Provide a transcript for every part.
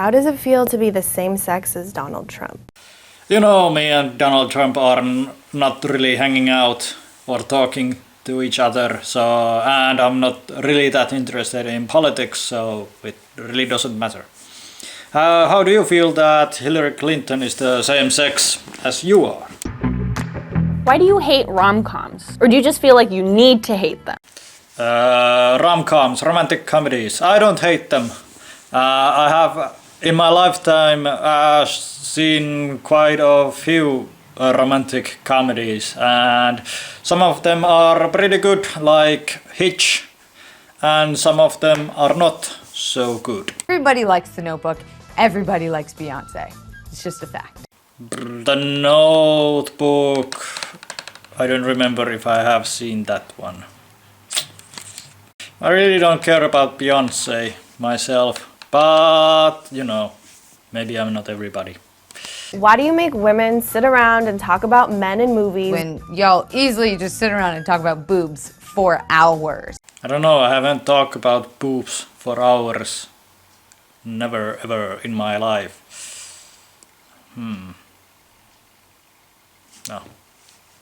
How does it feel to be the same sex as Donald Trump? You know, me and Donald Trump are not really hanging out or talking to each other, and I'm not really that interested in politics, so it really doesn't matter. How do you feel that Hillary Clinton is the same sex as you are? Why do you hate rom-coms? Or do you just feel like you need to hate them? Rom-coms, romantic comedies, I don't hate them. I have in my lifetime seen quite a few romantic comedies, and some of them are pretty good, like Hitch, and some of them are not so good. Everybody likes The Notebook. Everybody likes Beyonce. It's just a fact. The Notebook, I don't remember if I have seen that one. I really don't care about Beyonce myself, but you know, maybe I'm not everybody. Why do you make women sit around and talk about men in movies When y'all easily just sit around and talk about boobs for hours. I don't know, I haven't talked about boobs for hours. Never ever in my life. No.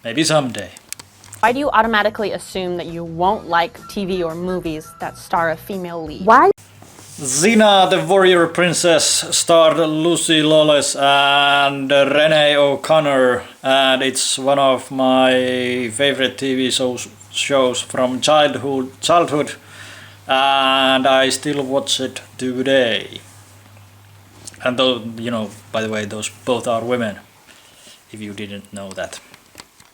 Maybe someday. Why do you automatically assume that you won't like TV or movies that star a female lead? Why? Xena the Warrior Princess starred Lucy Lawless and Renee O'Connor, and it's one of my favorite TV shows from childhood, and I still watch it today. And though, you know, by the way, those both are women, if you didn't know that.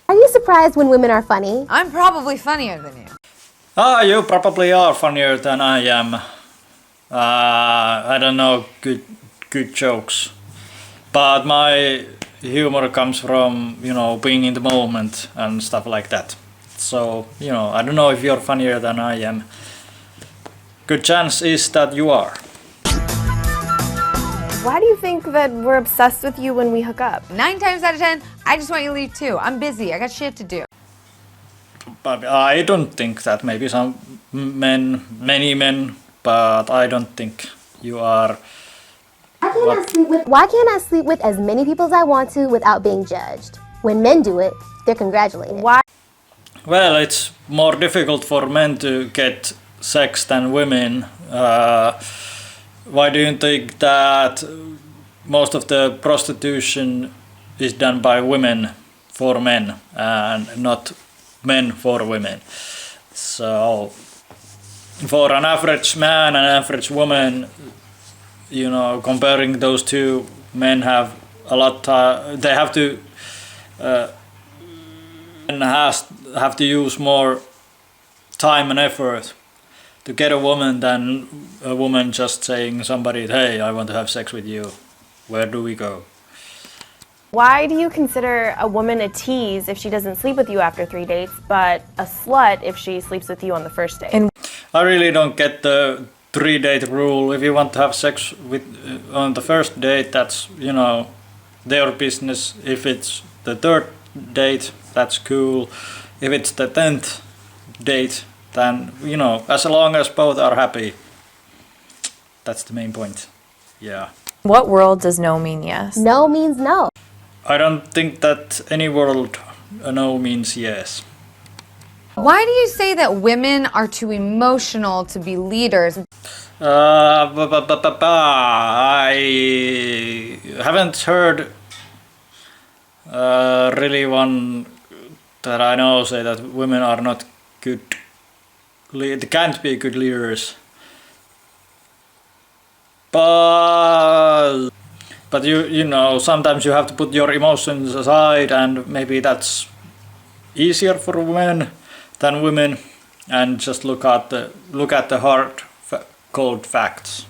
Are you surprised when women are funny? I'm probably funnier than you. You probably are funnier than I am. I don't know good jokes, but my humor comes from, you know, being in the moment and stuff like that. So, you know, I don't know if you're funnier than I am. Good chance is that you are. Why do you think that we're obsessed with you when we hook up? 9 times out of 10, I just want you to leave too. I'm busy. I got shit to do. But I don't think that. Maybe some men, many men, but I don't think you are. Why can't I sleep with as many people as I want to without being judged? When men do it, they're congratulated. Why? Well, it's more difficult for men to get sex than women. Why do you think that most of the prostitution is done by women for men and not men for women? So, for an average man and average woman, you know, comparing those two, men have a lot. They have to have to use more time and effort to get a woman than a woman just saying somebody, hey, I want to have sex with you. Where do we go? Why do you consider a woman a tease if she doesn't sleep with you after 3 dates, but a slut if she sleeps with you on the first date? I really don't get the 3-date rule. If you want to have sex with on the first date, that's, you know, their business. If it's the 3rd date, that's cool. If it's the 10th date, then, you know, as long as both are happy, that's the main point. Yeah. What world does no mean yes? No means no. I don't think that any world no means yes. Why do you say that women are too emotional to be leaders? I haven't heard really one that I know say that women are not good. They can't be good leaders. But you know, sometimes you have to put your emotions aside, and maybe that's easier for men than women, and just look at the hard cold facts.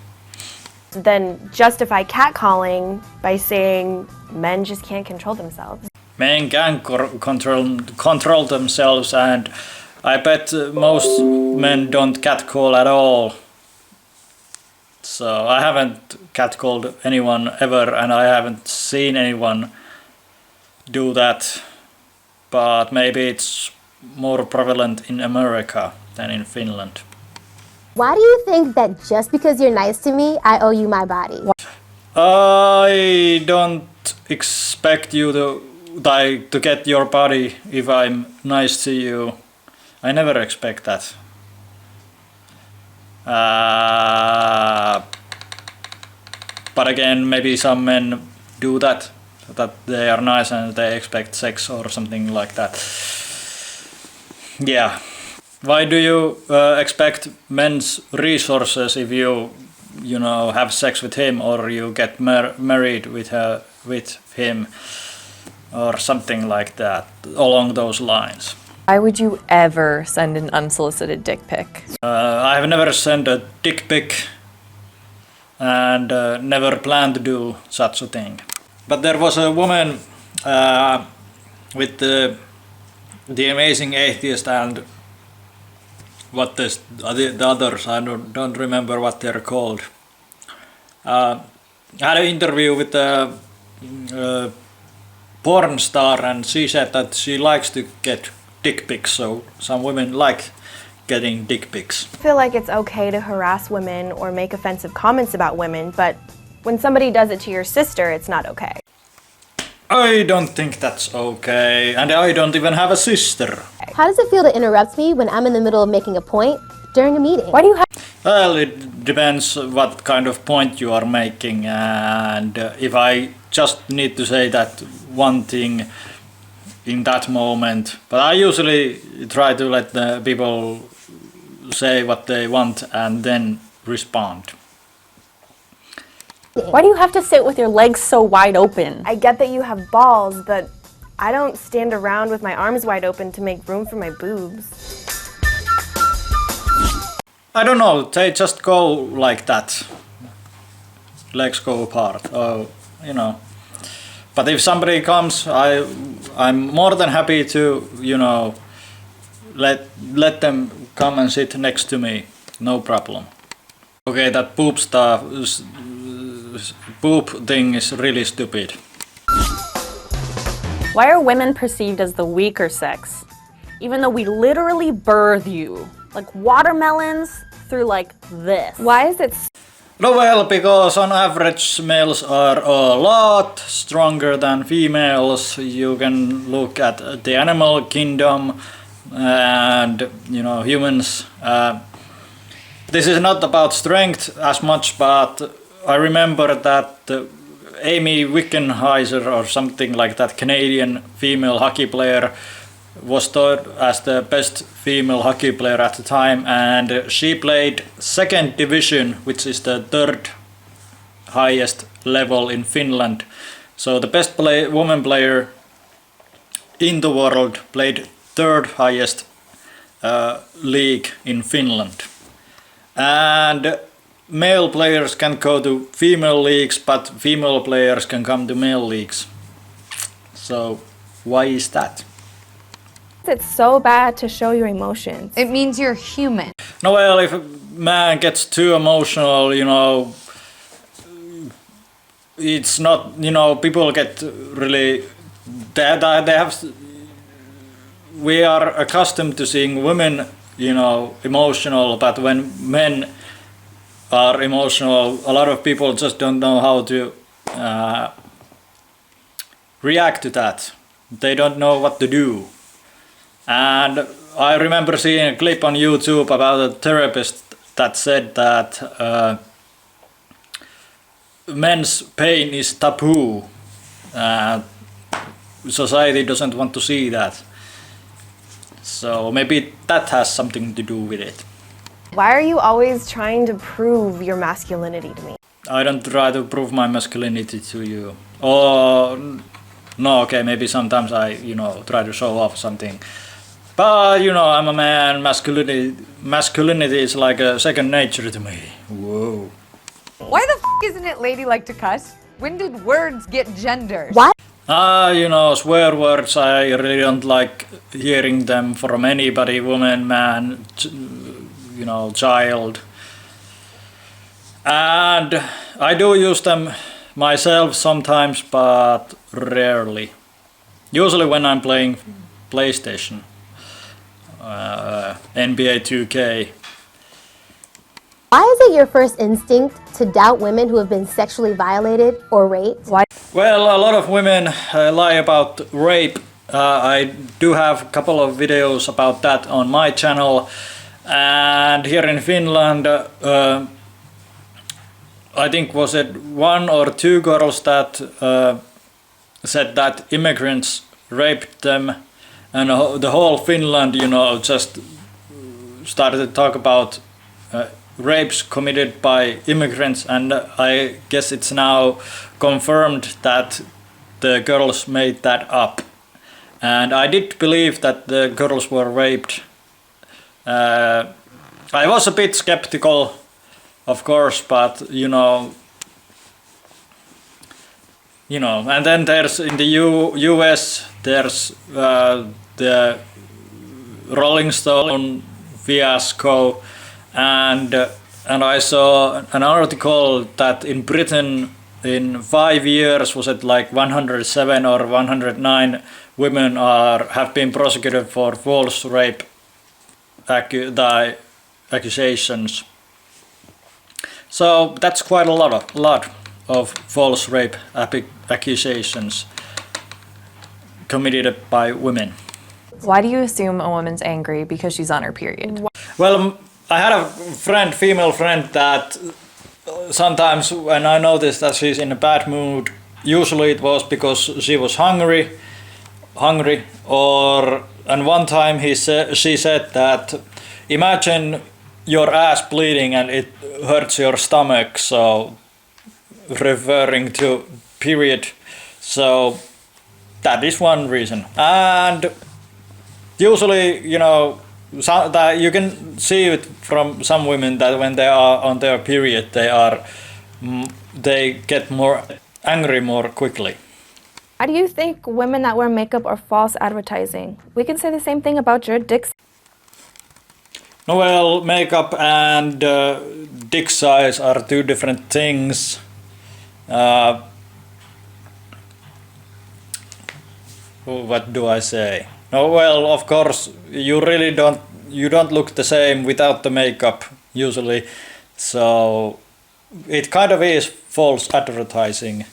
Then justify catcalling by saying men just can't control themselves. Men can control themselves, and I bet most men don't catcall at all. So I haven't catcalled anyone ever, and I haven't seen anyone do that. But maybe it's more prevalent in America than in Finland. Why do you think that just because you're nice to me, I owe you my body? I don't expect you to get your body if I'm nice to you. I never expect that. But again, maybe some men do that they are nice and they expect sex or something like that. Yeah. Why do you expect men's resources if you have sex with him or you get married with him or something like that along those lines? Why would you ever send an unsolicited dick pic? I have never sent a dick pic and never planned to do such a thing. But there was a woman with the Amazing Atheist and what the others, I don't remember what they're called. I had an interview with a porn star and she said that she likes to get dick pics, so some women like getting dick pics. I feel like it's okay to harass women or make offensive comments about women, but when somebody does it to your sister, it's not okay. I don't think that's okay, and I don't even have a sister. How does it feel to interrupt me when I'm in the middle of making a point during a meeting? Why do you have Well, it depends what kind of point you are making, and if I just need to say that one thing in that moment, but I usually try to let the people say what they want and then respond. Why do you have to sit with your legs so wide open? I get that you have balls, but I don't stand around with my arms wide open to make room for my boobs. I don't know, they just go like that. Legs go apart, But if somebody comes, I'm more than happy to, let them come and sit next to me. No problem. Okay, that poop thing is really stupid. Why are women perceived as the weaker sex, even though we literally birth you? Like watermelons through like this. Why is it No, well, because on average males are a lot stronger than females. You can look at the animal kingdom and, humans. This is not about strength as much, but I remember that Amy Wickenheiser or something like that, Canadian female hockey player, was thought as the best female hockey player at the time, and she played second division, which is the third highest level in Finland. So the best woman player in the world played third highest league in Finland. And male players can go to female leagues, but female players can come to male leagues. So why is that? it's so bad to show your emotions? It means you're human. No, well, if a man gets too emotional, it's not, people get really, they have, we are accustomed to seeing women, emotional, but when men are emotional, a lot of people just don't know how to react to that. They don't know what to do. And I remember seeing a clip on YouTube about a therapist that said that men's pain is taboo. Society doesn't want to see that. So maybe that has something to do with it. Why are you always trying to prove your masculinity to me? I don't try to prove my masculinity to you. Or no, okay, maybe sometimes I, try to show off something. But, I'm a man, masculinity is like a second nature to me. Whoa. Why the isn't it ladylike to cuss? When did words get gendered? Why? Swear words, I really don't like hearing them from anybody, woman, man, child. And I do use them myself sometimes, but rarely. Usually when I'm playing PlayStation, NBA 2K. Why is it your first instinct to doubt women who have been sexually violated or raped? Well, a lot of women lie about rape. I do have a couple of videos about that on my channel. And here in Finland, I think was it 1 or 2 girls that said that immigrants raped them, and the whole Finland, just started to talk about rapes committed by immigrants, and I guess it's now confirmed that the girls made that up. And I did believe that the girls were raped. I was a bit skeptical, of course, but and then there's in the US there's the Rolling Stone fiasco, and I saw an article that in Britain in 5 years, was it like 107 or 109 women have been prosecuted for false rape accusations. So that's quite a lot of false rape accusations committed by women. Why do you assume a woman's angry because she's on her period? Well, I had a female friend that sometimes when I noticed that she's in a bad mood, usually it was because she was hungry, and one time she said that imagine your ass bleeding and it hurts your stomach, so referring to period. So that is one reason. And usually, that you can see it from some women that when they are on their period, they get more angry more quickly. Why do you think women that wear makeup are false advertising? We can say the same thing about your dick. Well, makeup and dick size are two different things. What do I say? No, well, of course, you don't look the same without the makeup usually, so it kind of is false advertising.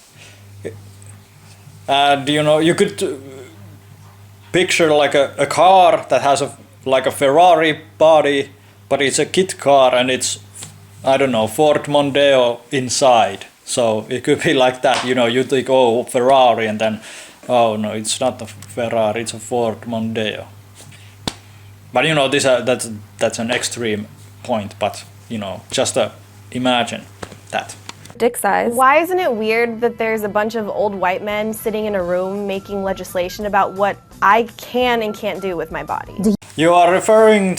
And you could picture like a car that has like a Ferrari body, but it's a kit car and it's, I don't know, Ford Mondeo inside. So it could be like that, you think, oh, Ferrari, and then, oh no, it's not a Ferrari, it's a Ford Mondeo. But that's an extreme point, but just imagine that. Dick size. Why isn't it weird that there's a bunch of old white men sitting in a room making legislation about what I can and can't do with my body? You are referring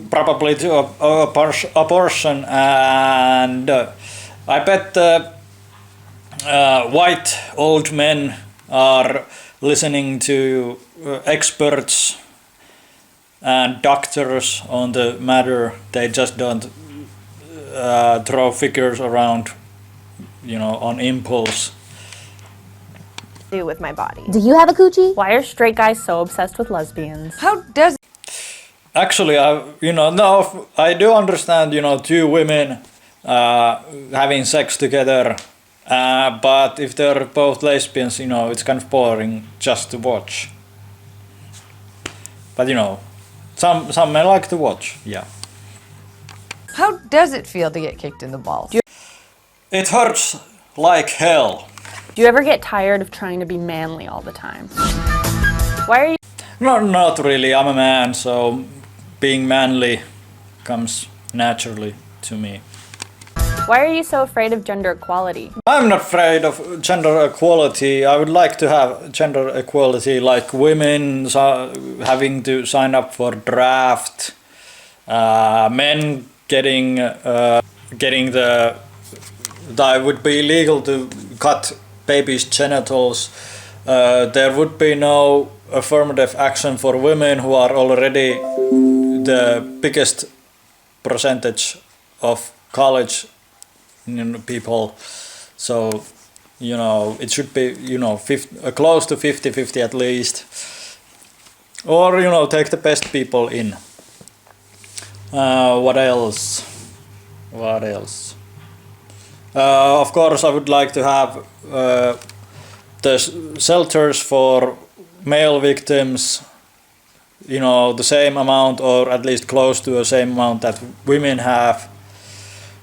probably to abortion, and I bet the white old men are listening to experts and doctors on the matter. They just don't throw figures around, on impulse. Do with my body. Do you have a coochie? Why are straight guys so obsessed with lesbians? How does Actually, I do understand, two women having sex together, but if they're both lesbians, it's kind of boring just to watch. But some men like to watch, yeah. How does it feel to get kicked in the balls? It hurts like hell. Do you ever get tired of trying to be manly all the time? Why are you Not really. I'm a man, so being manly comes naturally to me. Why are you so afraid of gender equality? I'm not afraid of gender equality. I would like to have gender equality, like women having to sign up for draft, men getting that would be illegal to cut babies' genitals. There would be no affirmative action for women who are already the biggest percentage of college people. So, it should be, close to 50-50 at least. Or, take the best people in. What else? What else? Of course, I would like to have the shelters for male victims, you know, the same amount or at least close to the same amount that women have.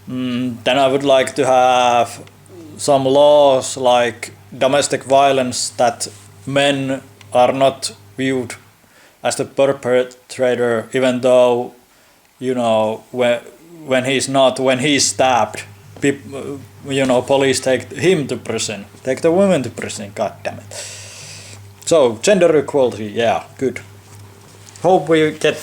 Then I would like to have some laws like domestic violence, that men are not viewed as the perpetrator, even though, you know, when he's stabbed, you know, police take him to prison, take the women to prison. God damn it. So gender equality, yeah, good. Hope we get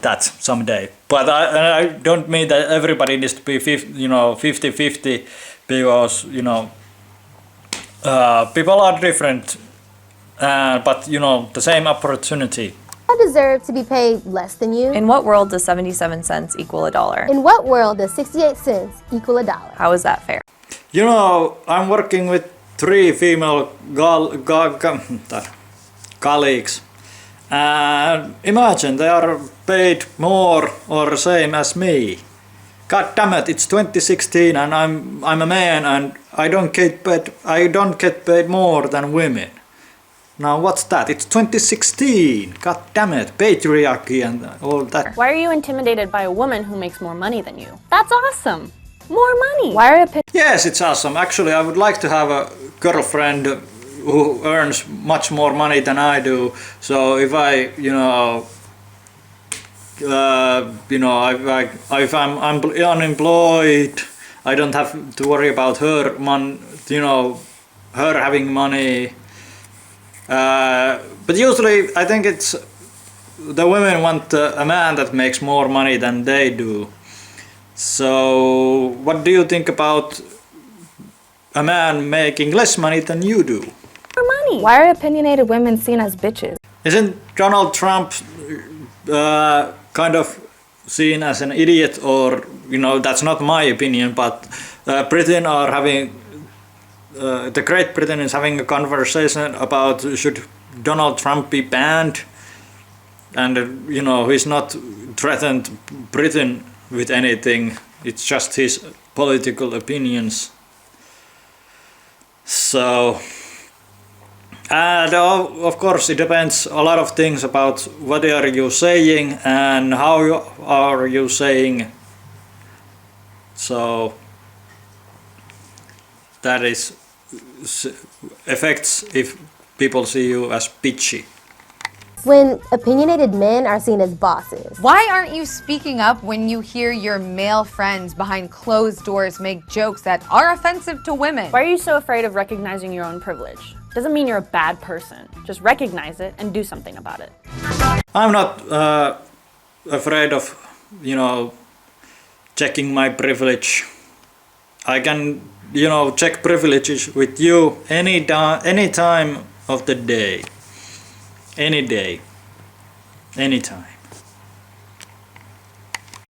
that someday. But I don't mean that everybody needs to be 50-50, because, you know, people are different, but, you know, the same opportunity. I deserve to be paid less than you. In what world does 77 cents equal $1? In what world does 68 cents equal $1? How is that fair? You know, I'm working with 3 female colleagues, and imagine they are paid more or same as me. God damn it! It's 2016 and I'm a man and I don't get paid more than women. Now what's that? It's 2016. God damn it! Patriarchy and all that. Why are you intimidated by a woman who makes more money than you? That's awesome. More money. Why are opinions Yes, it's awesome. Actually, I would like to have a girlfriend who earns much more money than I do. So if I, if I'm unemployed, I don't have to worry about her having money. But usually, I think it's the women want a man that makes more money than they do. So, what do you think about a man making less money than you do? More money. Why are opinionated women seen as bitches? Isn't Donald Trump kind of seen as an idiot? Or, that's not my opinion, but Britain are having, the Great Britain is having a conversation about should Donald Trump be banned? And, he's not threatened Britain with anything, it's just his political opinions. So, and of course it depends a lot of things about what are you saying and how are you saying. So that is affects if people see you as bitchy. When opinionated men are seen as bosses. Why aren't you speaking up when you hear your male friends behind closed doors make jokes that are offensive to women? Why are you so afraid of recognizing your own privilege? Doesn't mean you're a bad person. Just recognize it and do something about it. I'm not afraid of, checking my privilege. I can, check privileges with you any time of the day. Any day. Anytime.